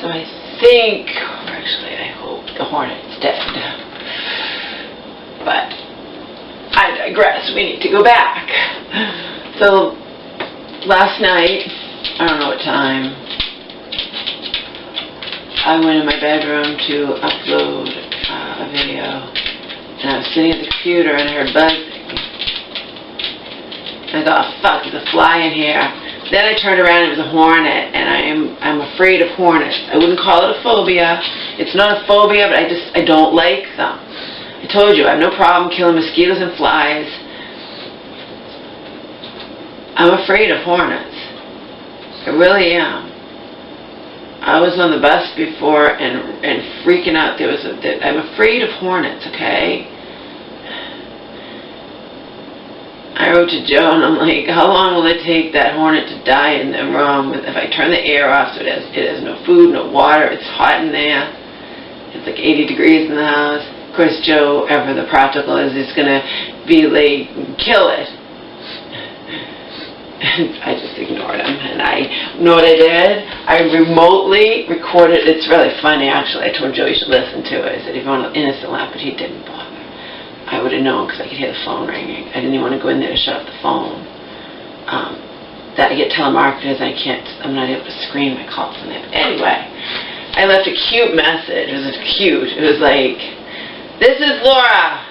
So I think, or actually I hope, the hornet's dead. But I digress. We need to go back. So last night, I don't know what time, I went in my bedroom to upload a video, and I was sitting at the computer and I heard buzzing. And I thought, oh, fuck, there's a fly in here. Then I turned around and it was a hornet, and I'm afraid of hornets. I wouldn't call it a phobia. It's not a phobia, but I don't like them. I told you, I have no problem killing mosquitoes and flies. I'm afraid of hornets. I really am. I was on the bus before and freaking out. I'm afraid of hornets, okay? I wrote to Joe and I'm like, how long will it take that hornet to die in the room if I turn the air off so it has no food, no water, it's hot in there, it's like 80 degrees in the house. Of course, Joe, ever the practical, is just going to be like, kill it. And I just ignored him. And I know what I did? I remotely recorded. It's really funny, actually. I told Joe you should listen to it. I said, if you want an innocent laugh, but he didn't bother. I would have known because I could hear the phone ringing. I didn't even want to go in there to shut off the phone. That I get telemarketers, I'm not able to screen my calls from there. But anyway, I left a cute message. It was cute. It was like, this is Laura.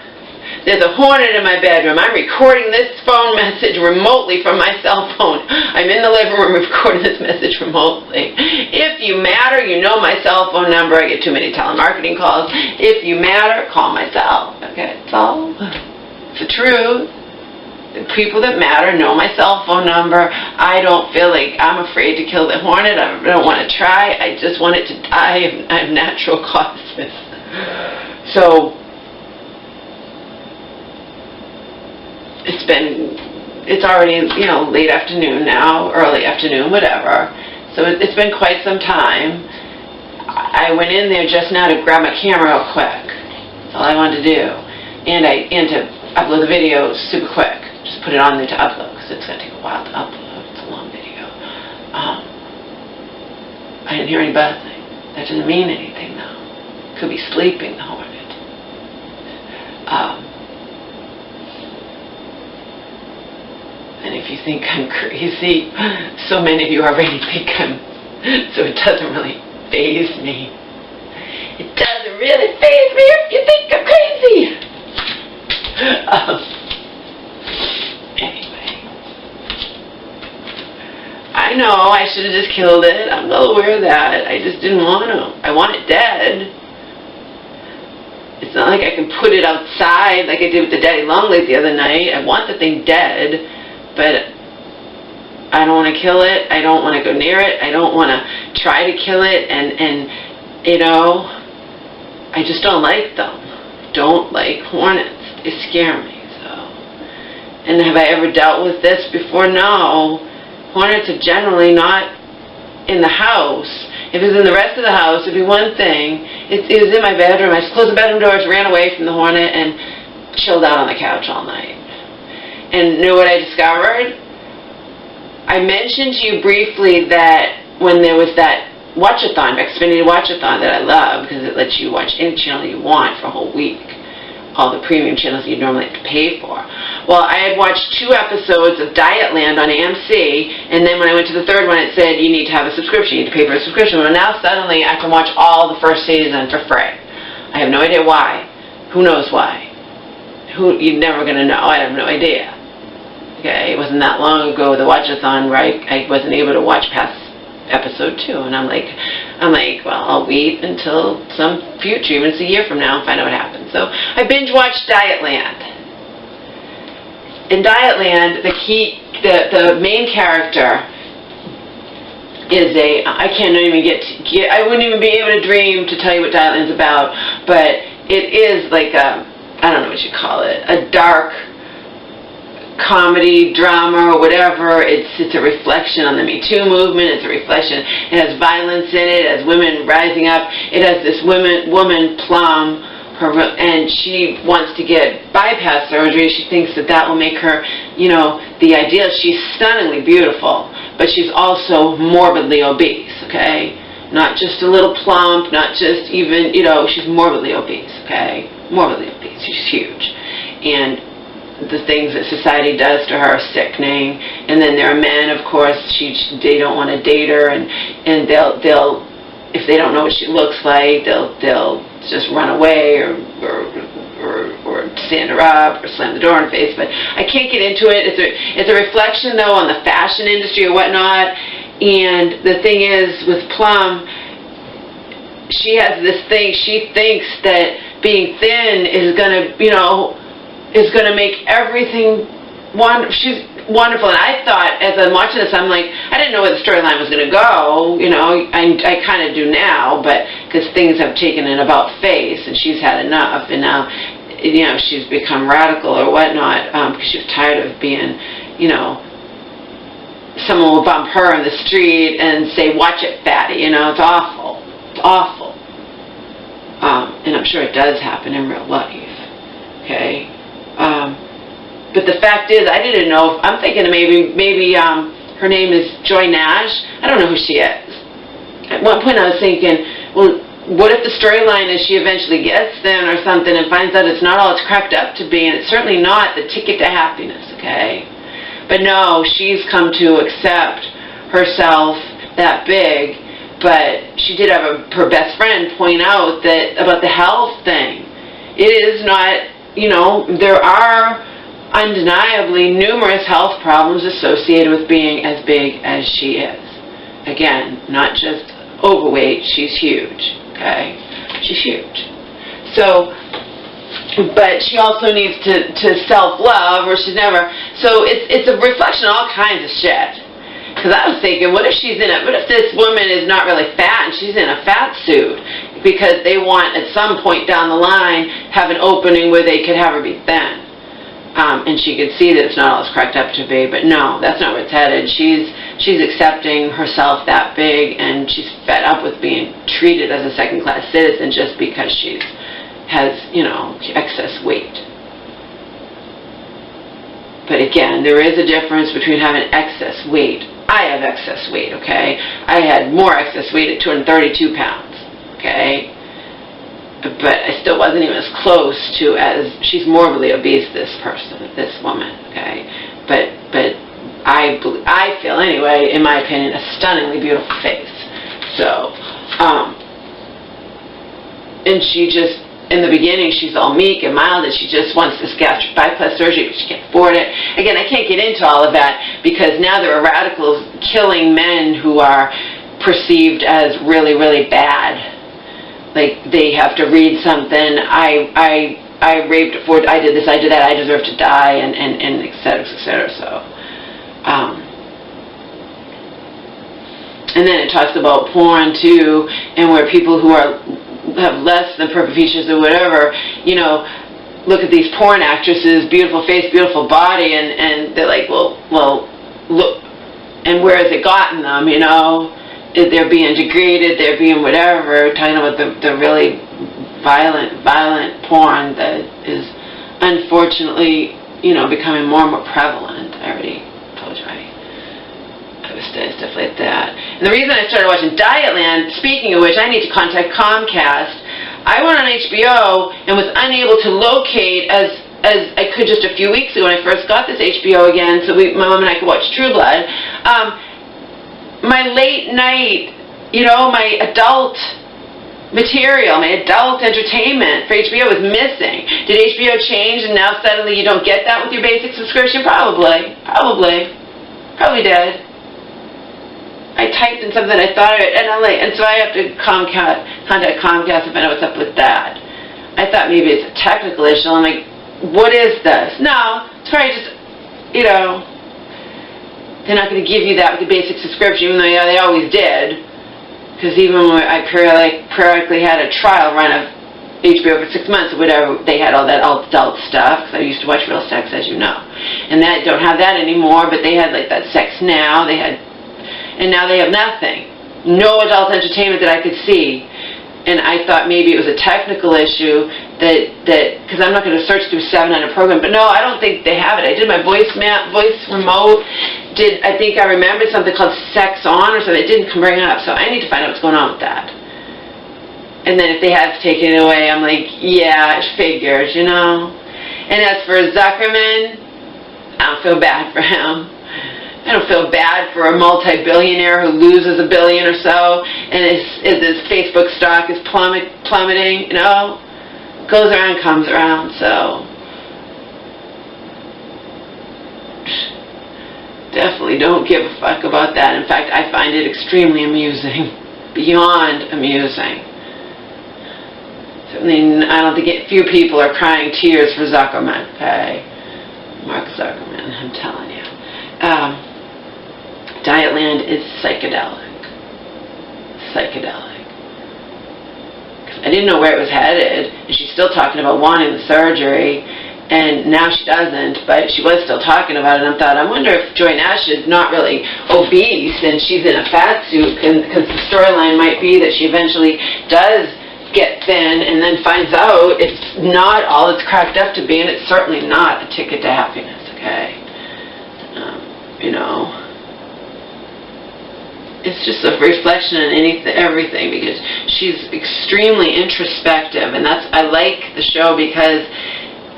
There's a hornet in my bedroom. I'm recording this phone message remotely from my cell phone. I'm in the living room recording this message remotely. If you matter, you know my cell phone number. I get too many telemarketing calls. If you matter, call myself. Okay, that's all. It's the truth. The people that matter know my cell phone number. I don't feel like I'm afraid to kill the hornet. I don't want to try. I just want it to die. I have natural causes. So it's already, late afternoon now, early afternoon, whatever. So it's been quite some time. I went in there just now to grab my camera real quick. That's all I wanted to do. And to upload the video super quick. Just put it on there to upload, because it's going to take a while to upload. It's a long video. I didn't hear any buzzing. That doesn't mean anything, though. Could be sleeping, the hornet. And if you think I'm crazy, so many of you already think I'm, so it doesn't really faze me. It doesn't really faze me if you think I'm crazy. Anyway. I know I should have just killed it. I'm well aware of that. I just didn't want to. I want it dead. It's not like I can put it outside like I did with the daddy long legs the other night. I want the thing dead. But I don't want to kill it. I don't want to go near it. I don't want to try to kill it. And I just don't like them. Don't like hornets. They scare me. So. And have I ever dealt with this before? No. Hornets are generally not in the house. If it was in the rest of the house, it'd be one thing. It was in my bedroom. I just closed the bedroom doors, ran away from the hornet, and chilled out on the couch all night. And know what I discovered? I mentioned to you briefly that when there was that watch-a-thon, Xfinity watch-a-thon that I love, because it lets you watch any channel you want for a whole week, all the premium channels you normally have to pay for. Well, I had watched 2 episodes of Dietland on AMC, and then when I went to the 3rd one, it said you need to have a subscription, you need to pay for a subscription. Well, now suddenly I can watch all the first season for free. I have no idea why. Who knows why? You're never going to know. I have no idea. Okay, it wasn't that long ago, the watch-a-thon, where I wasn't able to watch past episode 2, and I'm like, well, I'll wait until some future, even it's a year from now, and find out what happens. So I binge-watched Dietland. In Dietland, the main character is I can't even I wouldn't even be able to dream to tell you what Dietland's about, but it is like I don't know what you call it, a dark comedy, drama, or whatever. It's a reflection on the Me Too movement. It's a reflection. It has violence in it. It has women rising up. It has this woman Plum, and she wants to get bypass surgery. She thinks that will make her, the ideal. She's stunningly beautiful, but she's also morbidly obese, okay? Not just a little plump, not just even, you know, she's morbidly obese, okay? Morbidly obese. She's huge. And the things that society does to her are sickening. And then there are men, of course, they don't want to date her, and they'll if they don't know what she looks like, they'll just run away or stand her up or slam the door in her face. But I can't get into it. It's a reflection, though, on the fashion industry or whatnot. And the thing is, with Plum, she has this thing. She thinks that being thin is gonna, you know, is gonna make everything wonderful. She's wonderful. And I thought, as I'm watching this, I'm like, I didn't know where the storyline was gonna go. You know, I kind of do now, but because things have taken an about face, and she's had enough, and now, you know, she's become radical or whatnot, because she was tired of being, you know, someone will bump her in the street and say, "Watch it, fatty." You know, it's awful. It's awful. And I'm sure it does happen in real life. Okay. But the fact is, I didn't know. I'm thinking maybe her name is Joy Nash. I don't know who she is. At one point, I was thinking, well, what if the storyline is she eventually gets thin or something and finds out it's not all it's cracked up to be, and it's certainly not the ticket to happiness. Okay. But no, she's come to accept herself that big, but she did have her best friend point out that about the health thing. It is not, you know, there are undeniably numerous health problems associated with being as big as she is. Again, not just overweight, she's huge, okay? She's huge. So, but she also needs to self-love, or she's never, so it's a reflection of all kinds of shit. Because I was thinking, what if this woman is not really fat and she's in a fat suit because they want at some point down the line have an opening where they could have her be thin. And she could see that it's not all it's cracked up to be, but no, that's not where it's headed. She's accepting herself that big, and she's fed up with being treated as a second-class citizen just because she has, you know, excess weight. But again, there is a difference between having excess weight. I have excess weight, okay? I had more excess weight at 232 pounds, okay? But I still wasn't even as close to as, she's morbidly obese, this person, this woman, okay? But I feel, anyway, in my opinion, a stunningly beautiful face. So, and she just, in the beginning, she's all meek and mild, and she just wants this gastric bypass surgery, but she can't afford it. Again, I can't get into all of that, because now there are radicals killing men who are perceived as really, really bad. Like, they have to read something, I raped at 4, I did this, I did that, I deserve to die, and et cetera, et cetera. So, and then it talks about porn, too, and where people who have less than perfect features or whatever, you know, look at these porn actresses, beautiful face, beautiful body, and they're like, well, look, and where has it gotten them, you know? They're being degraded, they're being whatever, talking about the really violent porn that is unfortunately, you know, becoming more and more prevalent. I already told you I was studying stuff like that. And the reason I started watching Dietland, speaking of which, I need to contact Comcast. I went on HBO and was unable to locate as I could just a few weeks ago when I first got this HBO again, so my mom and I could watch True Blood. My late night, you know, my adult material, my adult entertainment for HBO was missing. Did HBO change and now suddenly you don't get that with your basic subscription? Probably did. I typed in something I thought of it, and so I have to contact Comcast to find out what's up with that. I thought maybe it's a technical issue. I'm like, what is this? No, it's probably just, you know, they're not going to give you that with the basic subscription, even though they always did. Because even when I periodically had a trial run of HBO for 6 months or whatever, they had all that adult stuff, because I used to watch Real Sex, as you know. And that don't have that anymore, but they had like that Sex Now, and now they have nothing. No adult entertainment that I could see. And I thought maybe it was a technical issue because I'm not going to search through 700 programs. But no, I don't think they have it. I did my voice remote, I think I remembered something called sex on or something. It didn't bring up, so I need to find out what's going on with that. And then if they have taken it away, I'm like, yeah, it figures, you know. And as for Zuckerman, I don't feel bad for him. I don't feel bad for a multi-billionaire who loses $1 billion or so, and his Facebook stock is plummeting, you know. Goes around, comes around, so definitely don't give a fuck about that. In fact, I find it extremely amusing, beyond amusing. Certainly, I don't think few people are crying tears for Zuckerman, okay? Mark Zuckerman, I'm telling you. Dietland is psychedelic. Psychedelic. I didn't know where it was headed, and she's still talking about wanting the surgery, and now she doesn't, but she was still talking about it, and I thought, I wonder if Joy Nash is not really obese, and she's in a fat suit, because the storyline might be that she eventually does get thin, and then finds out it's not all it's cracked up to be, and it's certainly not a ticket to happiness, okay? You know, it's just a reflection on everything, because she's extremely introspective, and I like the show because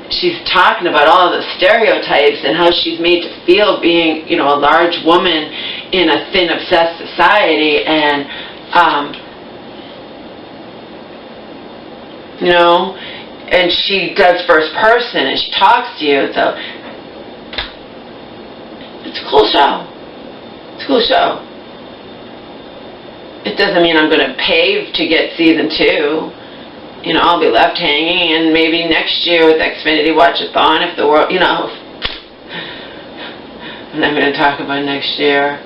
she's talking about all of the stereotypes and how she's made to feel being, you know, a large woman in a thin, obsessed society, and you know, and she does first person and she talks to you, so it's a cool show. It's a cool show. It doesn't mean I'm going to pay to get season 2. You know, I'll be left hanging, and maybe next year with Xfinity Watch-a-thon, if the world, you know, I'm not going to talk about next year.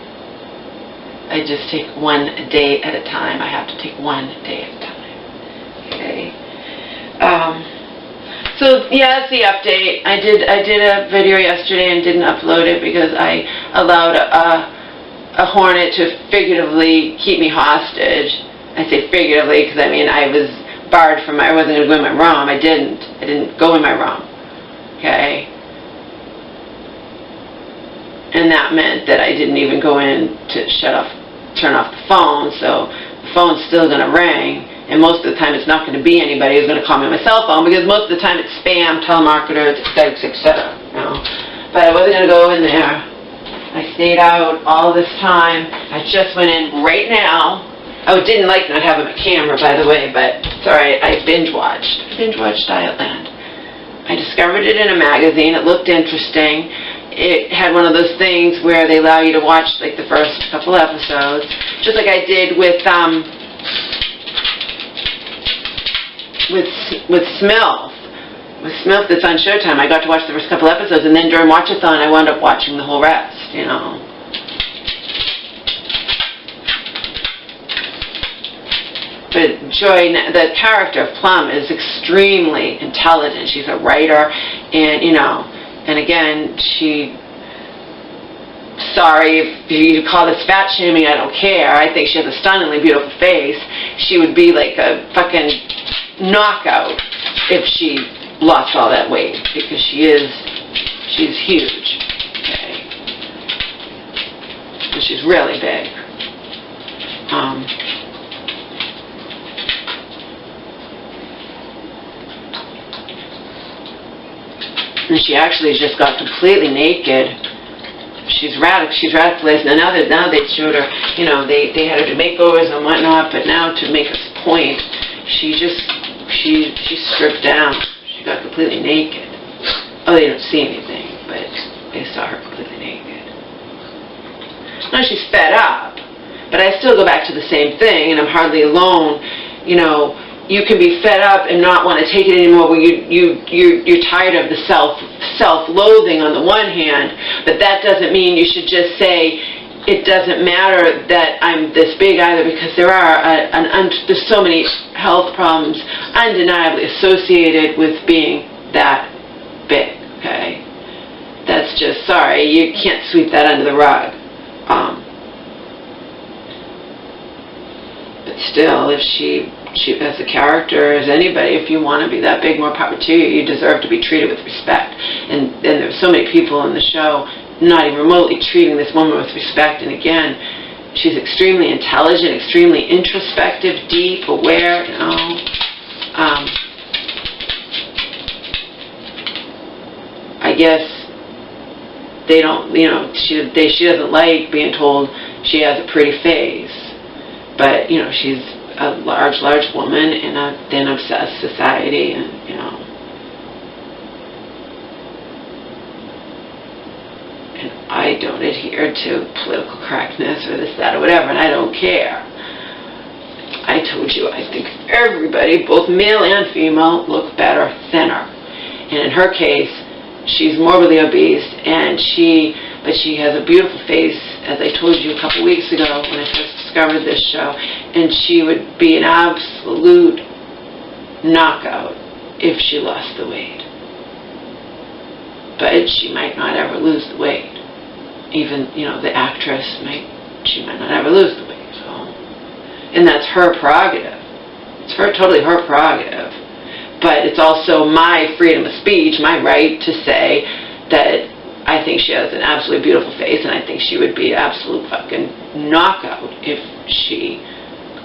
I just take one day at a time. I have to take one day at a time. Okay. So yeah, that's the update. I did a video yesterday and didn't upload it because I allowed a hornet to figuratively keep me hostage. I say figuratively because I mean I was barred from I wasn't going to go in my room. I didn't go in my room. Okay. And that meant that I didn't even go in to turn off the phone. So the phone's still going to ring. And most of the time it's not going to be anybody who's going to call me on my cell phone, because most of the time it's spam, telemarketers, etc. You know? But I wasn't going to go in there. I stayed out all this time. I just went in right now. I didn't like not having a camera, by the way, but it's alright. I binge watched. Dietland. I discovered it in a magazine. It looked interesting. It had one of those things where they allow you to watch like the first couple episodes, just like I did with Smilf. With Smilf that's on Showtime, I got to watch the first couple episodes, and then during Watch-a-thon I wound up watching the whole rest, you know. But Joy, the character of Plum is extremely intelligent. She's a writer, and, you know, and again, sorry if you call this fat shaming, I don't care. I think she has a stunningly beautiful face. She would be like a fucking knockout if she lost all that weight, because she's huge, okay, and she's really big. And she actually just got completely naked. She's radicalized. Now they showed her, you know, they had her do makeovers and whatnot, but now to make a point, she stripped down. She got completely naked. Oh, they don't see anything, but they saw her completely naked. Now she's fed up, but I still go back to the same thing, and I'm hardly alone. You know, you can be fed up and not want to take it anymore. Where you're tired of the self-loathing on the one hand, but that doesn't mean you should just say, it doesn't matter that I'm this big either, because there's so many health problems undeniably associated with being that big, okay? That's just, sorry, you can't sweep that under the rug. But still, if she as a character, as anybody, if you want to be that big, more power to you. You deserve to be treated with respect. And there's so many people in the show not even remotely treating this woman with respect. And again, she's extremely intelligent, extremely introspective, deep, aware, you know. I guess they don't, you know, she doesn't like being told she has a pretty face. But, you know, she's a large woman in a thin, obsessed society, and, you know. And I don't adhere to political correctness or this, that, or whatever, and I don't care. I told you, I think everybody, both male and female, look better thinner. And in her case, she's morbidly obese, and but she has a beautiful face, as I told you a couple weeks ago when I first discovered this show, and she would be an absolute knockout if she lost the weight. But she might not ever lose the weight. Even, you know, the actress she might not ever lose the weight. So, and that's her prerogative. It's totally her prerogative. But it's also my freedom of speech, my right to say that I think she has an absolutely beautiful face, and I think she would be an absolute fucking knockout if she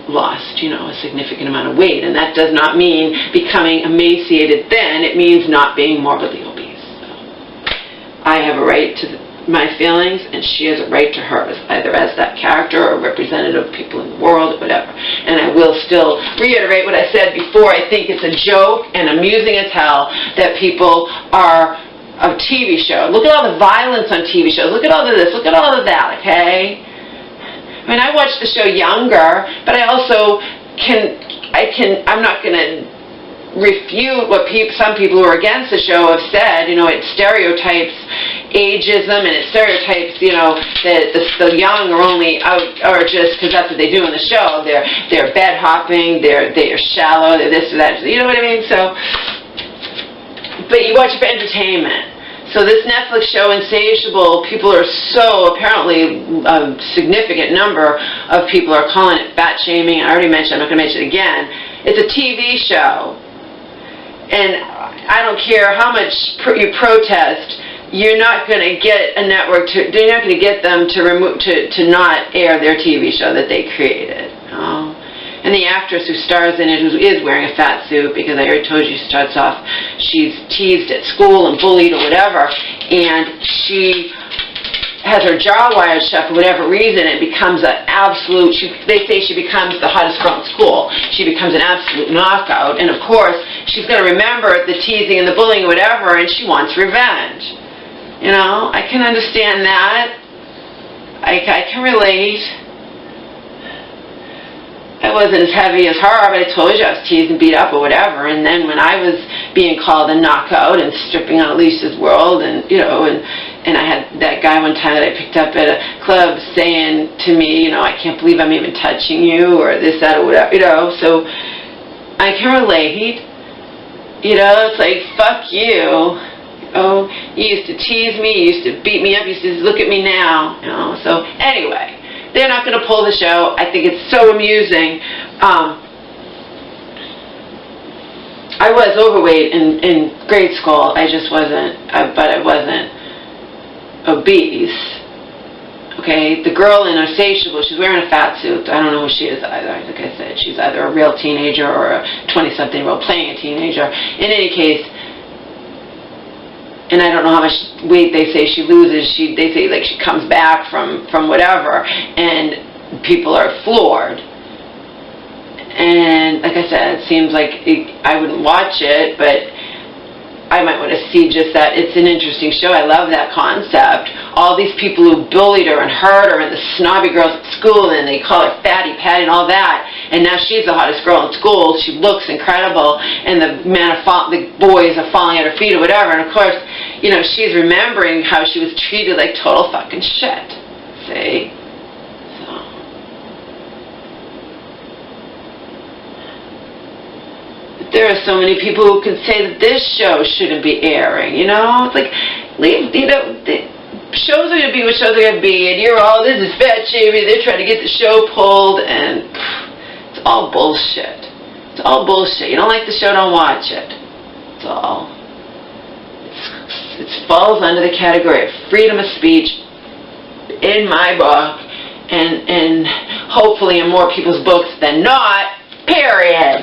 lost, you know, a significant amount of weight. And that does not mean becoming emaciated thin. It means not being morbidly obese. So I have a right to my feelings, and she has a right to hers, either as that character or representative of people in the world or whatever. And I will still reiterate what I said before. I think it's a joke and amusing as hell that people are a TV show. Look at all the violence on TV shows. Look at all of this. Look at all of that, okay? I mean, I watch the show younger, but I also I'm not going to refute what some people who are against the show have said. You know, it stereotypes ageism, and it stereotypes, you know, that the young are only out, or just because that's what they do in the show. They're bed hopping, they're shallow, they're this or that. You know what I mean? So, but you watch it for entertainment. So this Netflix show, Insatiable, people are so, apparently a significant number of people are calling it fat shaming. I already mentioned, I'm not going to mention it again. It's a TV show. And I don't care how much you protest, you're not going to get a network you're not going to get them to not air their TV show that they created. Oh. And the actress who stars in it, who is wearing a fat suit, because I already told you she starts off, she's teased at school and bullied or whatever, and she has her jaw wired shut for whatever reason, and becomes an absolute, they say she becomes the hottest girl in school. She becomes an absolute knockout, and of course, she's going to remember the teasing and the bullying or whatever, and she wants revenge. You know, I can understand that. I can relate. I wasn't as heavy as her, but I told you I was teased and beat up or whatever. And then when I was being called a knockout and stripping on Alicia's world, and you know, and I had that guy one time that I picked up at a club saying to me, you know, I can't believe I'm even touching you, or this, that, or whatever, you know. So I can relate. You know, it's like, fuck you. Oh, you used to tease me, you used to beat me up, you used to look at me now, you know. So anyway, they're not going to pull the show. I think it's so amusing. I was overweight in grade school. I just wasn't, but I wasn't obese. Okay, the girl in Insatiable, she's wearing a fat suit. I don't know who she is either. Like I said, she's either a real teenager or a 20-something-year-old playing a teenager. In any case, and I don't know how much weight they say she loses. They say like she comes back from whatever, and people are floored. And like I said, it seems like I wouldn't watch it, but I might want to see just that. It's an interesting show. I love that concept. All these people who bullied her and hurt her, and the snobby girls at school, and they call her Fatty Patty and all that. And now she's the hottest girl in school. She looks incredible, and the boys are falling at her feet or whatever. And of course, you know, she's remembering how she was treated like total fucking shit. See? There are so many people who can say that this show shouldn't be airing, you know? It's like, you know, shows are going to be what shows are going to be, and you're all, this is fat shaming, they're trying to get the show pulled, and it's all bullshit. It's all bullshit. You don't like the show, don't watch it. It's all. It's It falls under the category of freedom of speech in my book, and hopefully in more people's books than not, period.